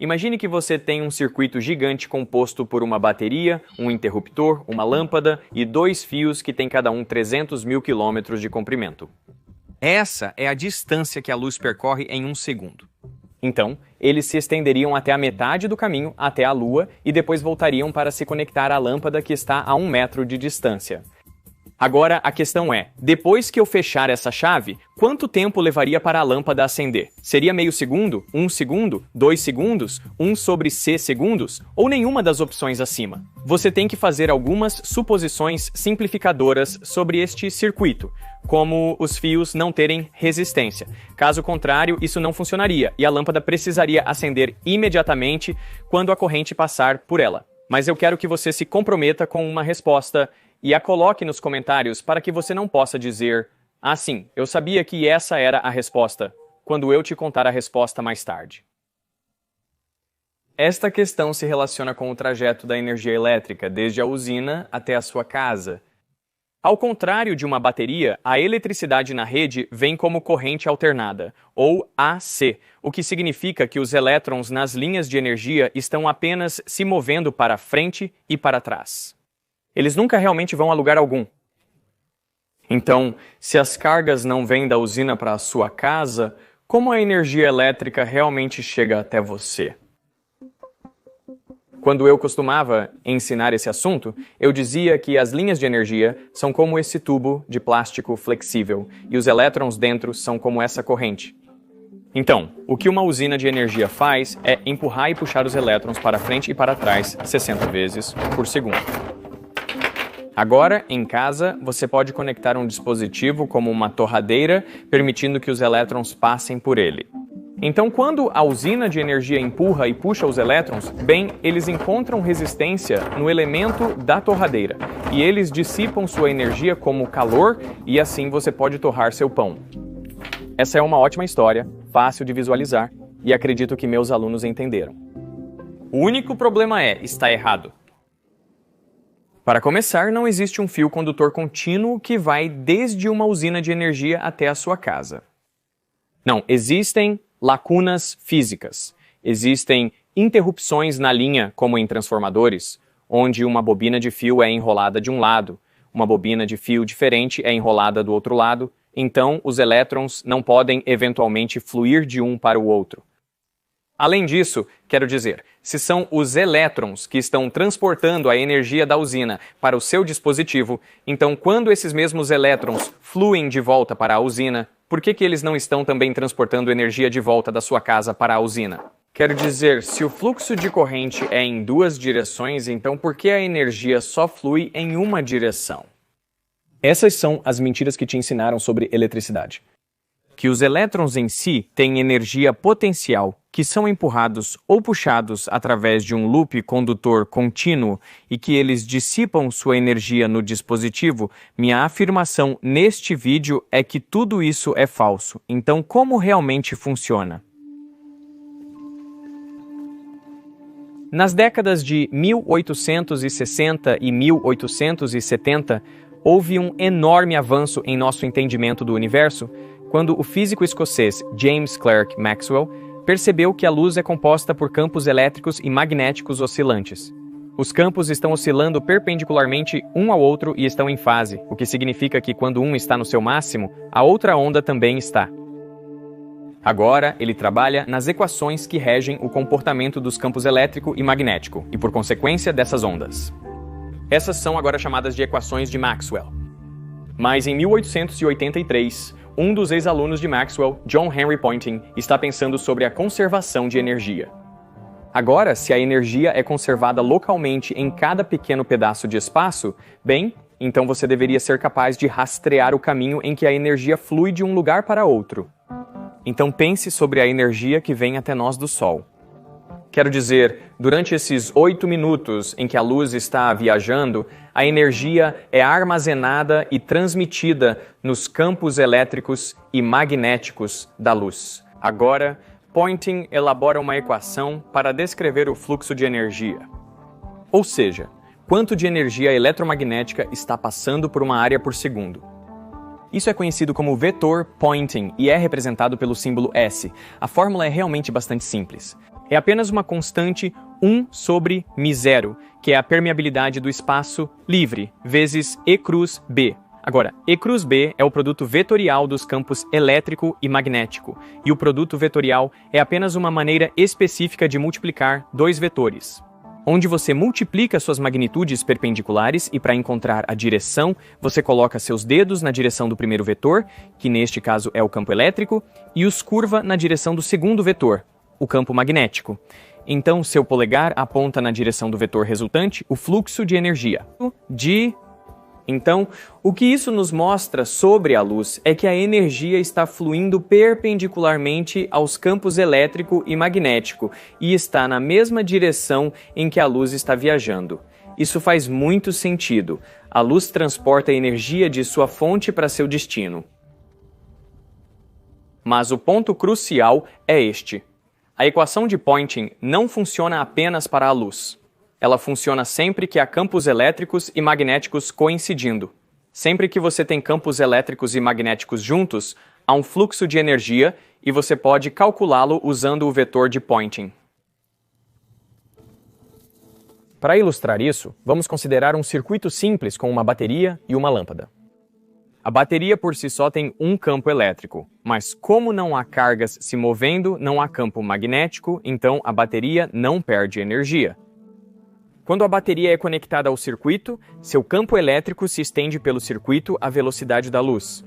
Imagine que você tem um circuito gigante composto por uma bateria, um interruptor, uma lâmpada e 2 fios que têm cada um 300 mil quilômetros de comprimento. Essa é a distância que a luz percorre em um segundo. Então, eles se estenderiam até a metade do caminho, até a Lua, e depois voltariam para se conectar à lâmpada que está a 1 metro de distância. Agora, a questão é, depois que eu fechar essa chave, quanto tempo levaria para a lâmpada acender? Seria meio segundo? 1 segundo? 2 segundos? 1 sobre c segundos? Ou nenhuma das opções acima? Você tem que fazer algumas suposições simplificadoras sobre este circuito, como os fios não terem resistência. Caso contrário, isso não funcionaria e a lâmpada precisaria acender imediatamente quando a corrente passar por ela. Mas eu quero que você se comprometa com uma resposta e a coloque nos comentários para que você não possa dizer "Ah, sim, eu sabia que essa era a resposta", quando eu te contar a resposta mais tarde. Esta questão se relaciona com o trajeto da energia elétrica, desde a usina até a sua casa. Ao contrário de uma bateria, a eletricidade na rede vem como corrente alternada, ou AC, o que significa que os elétrons nas linhas de energia estão apenas se movendo para frente e para trás. Eles nunca realmente vão a lugar algum. Então, se as cargas não vêm da usina para a sua casa, como a energia elétrica realmente chega até você? Quando eu costumava ensinar esse assunto, eu dizia que as linhas de energia são como esse tubo de plástico flexível e os elétrons dentro são como essa corrente. Então, o que uma usina de energia faz é empurrar e puxar os elétrons para frente e para trás 60 vezes por segundo. Agora, em casa, você pode conectar um dispositivo como uma torradeira, permitindo que os elétrons passem por ele. Então, quando a usina de energia empurra e puxa os elétrons, bem, eles encontram resistência no elemento da torradeira, e eles dissipam sua energia como calor, e assim você pode torrar seu pão. Essa é uma ótima história, fácil de visualizar, e acredito que meus alunos entenderam. O único problema está errado. Para começar, não existe um fio condutor contínuo que vai desde uma usina de energia até a sua casa. Não, existem lacunas físicas. Existem interrupções na linha, como em transformadores, onde uma bobina de fio é enrolada de um lado, uma bobina de fio diferente é enrolada do outro lado, então os elétrons não podem eventualmente fluir de um para o outro. Além disso, quero dizer, se são os elétrons que estão transportando a energia da usina para o seu dispositivo, então quando esses mesmos elétrons fluem de volta para a usina, por que eles não estão também transportando energia de volta da sua casa para a usina? Quero dizer, se o fluxo de corrente é em 2 direções, então por que a energia só flui em uma direção? Essas são as mentiras que te ensinaram sobre eletricidade. Que os elétrons em si têm energia potencial, que são empurrados ou puxados através de um loop condutor contínuo e que eles dissipam sua energia no dispositivo, minha afirmação neste vídeo é que tudo isso é falso. Então, como realmente funciona? Nas décadas de 1860 e 1870, houve um enorme avanço em nosso entendimento do universo, quando o físico escocês James Clerk Maxwell percebeu que a luz é composta por campos elétricos e magnéticos oscilantes. Os campos estão oscilando perpendicularmente um ao outro e estão em fase, o que significa que quando um está no seu máximo, a outra onda também está. Agora, ele trabalha nas equações que regem o comportamento dos campos elétrico e magnético, e por consequência dessas ondas. Essas são agora chamadas de equações de Maxwell. Mas em 1883, um dos ex-alunos de Maxwell, John Henry Poynting, está pensando sobre a conservação de energia. Agora, se a energia é conservada localmente em cada pequeno pedaço de espaço, bem, então você deveria ser capaz de rastrear o caminho em que a energia flui de um lugar para outro. Então pense sobre a energia que vem até nós do Sol. Quero dizer, durante esses 8 minutos em que a luz está viajando, a energia é armazenada e transmitida nos campos elétricos e magnéticos da luz. Agora, Poynting elabora uma equação para descrever o fluxo de energia. Ou seja, quanto de energia eletromagnética está passando por uma área por segundo. Isso é conhecido como vetor Poynting e é representado pelo símbolo S. A fórmula é realmente bastante simples. é apenas uma constante 1 sobre μ0, que é a permeabilidade do espaço livre, vezes E cruz B. Agora, E cruz B é o produto vetorial dos campos elétrico e magnético, e o produto vetorial é apenas uma maneira específica de multiplicar dois vetores, onde você multiplica suas magnitudes perpendiculares e para encontrar a direção, você coloca seus dedos na direção do primeiro vetor, que neste caso é o campo elétrico, e os curva na direção do segundo vetor, o campo magnético. Então, seu polegar aponta na direção do vetor resultante o fluxo de energia. Então, o que isso nos mostra sobre a luz é que a energia está fluindo perpendicularmente aos campos elétrico e magnético e está na mesma direção em que a luz está viajando. Isso faz muito sentido. A luz transporta a energia de sua fonte para seu destino. Mas o ponto crucial é este. A equação de Poynting não funciona apenas para a luz. Ela funciona sempre que há campos elétricos e magnéticos coincidindo. Sempre que você tem campos elétricos e magnéticos juntos, há um fluxo de energia e você pode calculá-lo usando o vetor de Poynting. Para ilustrar isso, vamos considerar um circuito simples com uma bateria e uma lâmpada. A bateria por si só tem um campo elétrico, mas como não há cargas se movendo, não há campo magnético, então a bateria não perde energia. Quando a bateria é conectada ao circuito, seu campo elétrico se estende pelo circuito à velocidade da luz.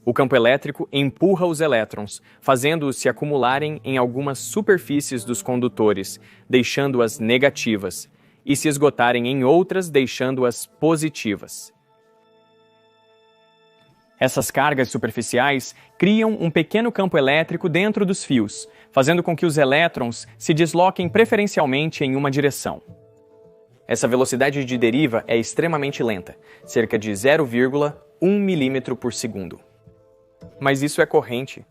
O campo elétrico empurra os elétrons, fazendo-os se acumularem em algumas superfícies dos condutores, deixando-as negativas, e se esgotarem em outras, deixando-as positivas. Essas cargas superficiais criam um pequeno campo elétrico dentro dos fios, fazendo com que os elétrons se desloquem preferencialmente em uma direção. Essa velocidade de deriva é extremamente lenta, cerca de 0,1 milímetro por segundo. Mas isso é corrente.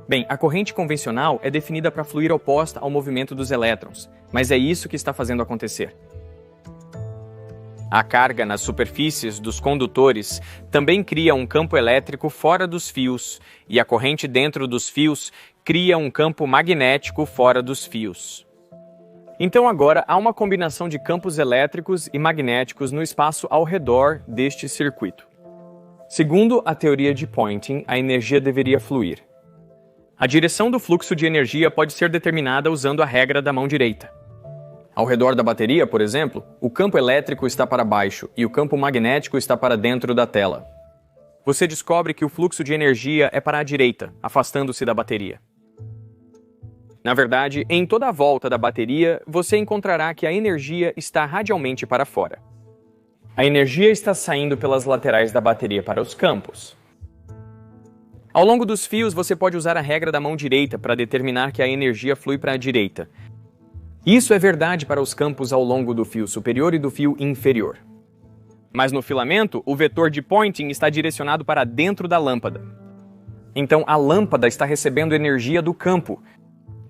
Bem, a corrente convencional é definida para fluir oposta ao movimento dos elétrons, mas é isso que está fazendo acontecer. A carga nas superfícies dos condutores também cria um campo elétrico fora dos fios, e a corrente dentro dos fios cria um campo magnético fora dos fios. Então agora há uma combinação de campos elétricos e magnéticos no espaço ao redor deste circuito. Segundo a teoria de Poynting, a energia deveria fluir. A direção do fluxo de energia pode ser determinada usando a regra da mão direita. Ao redor da bateria, por exemplo, o campo elétrico está para baixo e o campo magnético está para dentro da tela. Você descobre que o fluxo de energia é para a direita, afastando-se da bateria. Na verdade, em toda a volta da bateria, você encontrará que a energia está radialmente para fora. A energia está saindo pelas laterais da bateria para os campos. Ao longo dos fios, você pode usar a regra da mão direita para determinar que a energia flui para a direita. Isso é verdade para os campos ao longo do fio superior e do fio inferior. Mas no filamento, o vetor de Poynting está direcionado para dentro da lâmpada. Então a lâmpada está recebendo energia do campo.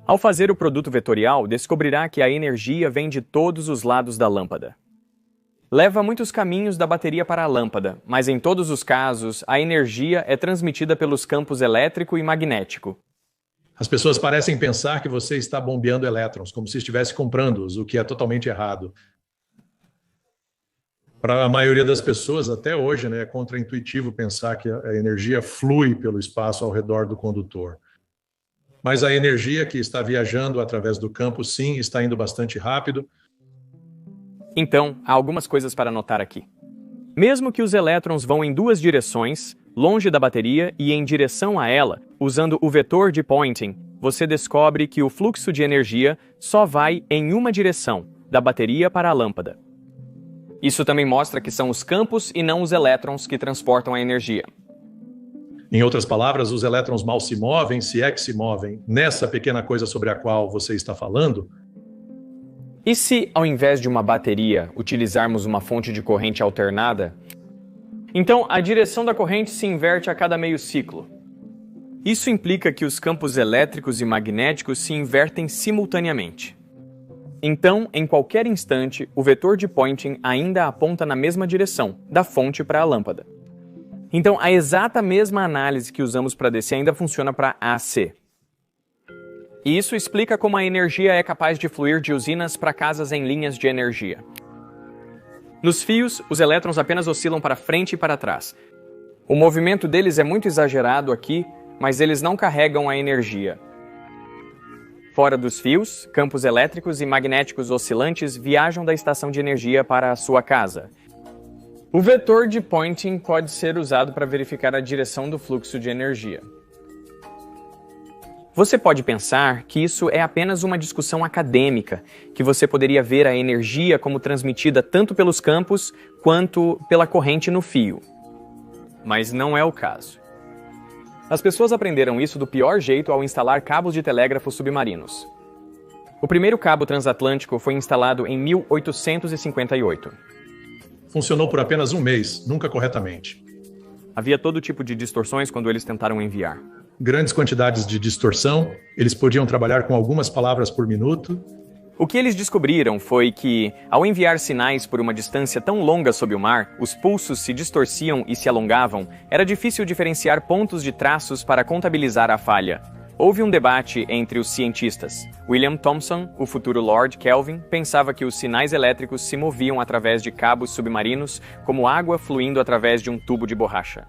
Ao fazer o produto vetorial, descobrirá que a energia vem de todos os lados da lâmpada. Leva muitos caminhos da bateria para a lâmpada, mas em todos os casos, a energia é transmitida pelos campos elétrico e magnético. As pessoas parecem pensar que você está bombeando elétrons, como se estivesse comprando-os, o que é totalmente errado. Para a maioria das pessoas, até hoje, é contraintuitivo pensar que a energia flui pelo espaço ao redor do condutor. Mas a energia que está viajando através do campo, sim, está indo bastante rápido. Então, há algumas coisas para notar aqui. Mesmo que os elétrons vão em duas direções, longe da bateria e em direção a ela, usando o vetor de Poynting, você descobre que o fluxo de energia só vai em uma direção, da bateria para a lâmpada. Isso também mostra que são os campos e não os elétrons que transportam a energia. Em outras palavras, os elétrons mal se movem, se é que se movem, nessa pequena coisa sobre a qual você está falando. E se, ao invés de uma bateria, utilizarmos uma fonte de corrente alternada? Então, a direção da corrente se inverte a cada meio ciclo. Isso implica que os campos elétricos e magnéticos se invertem simultaneamente. Então, em qualquer instante, o vetor de Poynting ainda aponta na mesma direção, da fonte para a lâmpada. Então, a exata mesma análise que usamos para DC ainda funciona para AC. E isso explica como a energia é capaz de fluir de usinas para casas em linhas de energia. Nos fios, os elétrons apenas oscilam para frente e para trás. O movimento deles é muito exagerado aqui, mas eles não carregam a energia. Fora dos fios, campos elétricos e magnéticos oscilantes viajam da estação de energia para a sua casa. O vetor de Poynting pode ser usado para verificar a direção do fluxo de energia. Você pode pensar que isso é apenas uma discussão acadêmica, que você poderia ver a energia como transmitida tanto pelos campos quanto pela corrente no fio. Mas não é o caso. As pessoas aprenderam isso do pior jeito ao instalar cabos de telégrafo submarinos. O primeiro cabo transatlântico foi instalado em 1858. Funcionou por apenas um mês, nunca corretamente. Havia todo tipo de distorções quando eles tentaram enviar. Grandes quantidades de distorção, eles podiam trabalhar com algumas palavras por minuto. O que eles descobriram foi que, ao enviar sinais por uma distância tão longa sob o mar, os pulsos se distorciam e se alongavam, era difícil diferenciar pontos de traços para contabilizar a falha. Houve um debate entre os cientistas. William Thomson, o futuro Lord Kelvin, pensava que os sinais elétricos se moviam através de cabos submarinos, como água fluindo através de um tubo de borracha.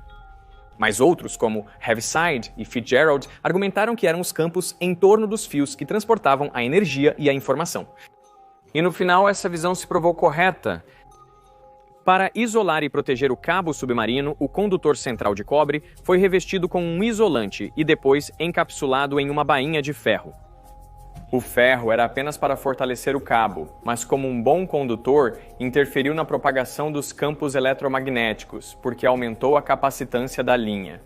Mas outros, como Heaviside e Fitzgerald, argumentaram que eram os campos em torno dos fios que transportavam a energia e a informação. E no final, essa visão se provou correta. Para isolar e proteger o cabo submarino, o condutor central de cobre foi revestido com um isolante e depois encapsulado em uma bainha de ferro. O ferro era apenas para fortalecer o cabo, mas como um bom condutor, interferiu na propagação dos campos eletromagnéticos, porque aumentou a capacitância da linha.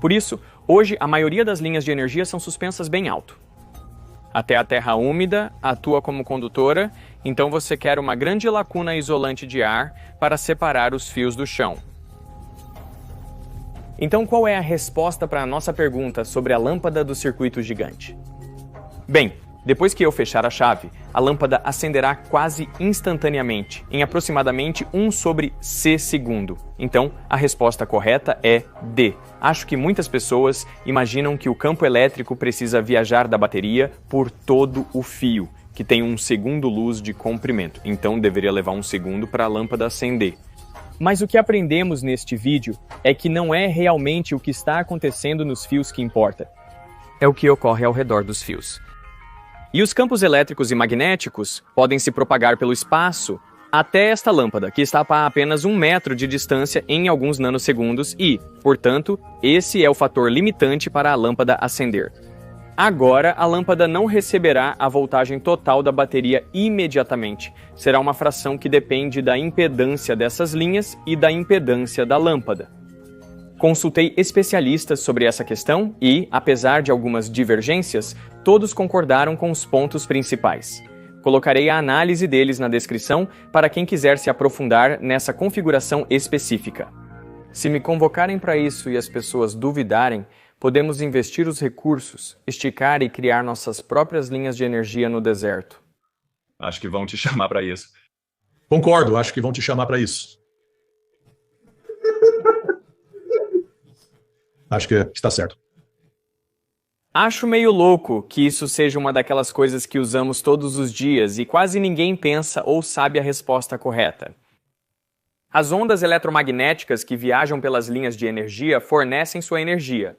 Por isso, hoje a maioria das linhas de energia são suspensas bem alto. Até a terra úmida atua como condutora, então você quer uma grande lacuna isolante de ar para separar os fios do chão. Então, qual é a resposta para a nossa pergunta sobre a lâmpada do circuito gigante? Bem, depois que eu fechar a chave, a lâmpada acenderá quase instantaneamente, em aproximadamente 1/c segundo. Então, a resposta correta é D. Acho que muitas pessoas imaginam que o campo elétrico precisa viajar da bateria por todo o fio, que tem 1 segundo-luz de comprimento. Então, deveria levar 1 segundo para a lâmpada acender. Mas o que aprendemos neste vídeo é que não é realmente o que está acontecendo nos fios que importa. É o que ocorre ao redor dos fios. E os campos elétricos e magnéticos podem se propagar pelo espaço até esta lâmpada, que está a apenas 1 metro de distância em alguns nanosegundos e, portanto, esse é o fator limitante para a lâmpada acender. Agora, a lâmpada não receberá a voltagem total da bateria imediatamente. Será uma fração que depende da impedância dessas linhas e da impedância da lâmpada. Consultei especialistas sobre essa questão e, apesar de algumas divergências, todos concordaram com os pontos principais. Colocarei a análise deles na descrição para quem quiser se aprofundar nessa configuração específica. Se me convocarem para isso e as pessoas duvidarem, podemos investir os recursos, esticar e criar nossas próprias linhas de energia no deserto. Acho que vão te chamar para isso. Concordo, acho que vão te chamar para isso. Acho que está certo. Acho meio louco que isso seja uma daquelas coisas que usamos todos os dias e quase ninguém pensa ou sabe a resposta correta. As ondas eletromagnéticas que viajam pelas linhas de energia fornecem sua energia.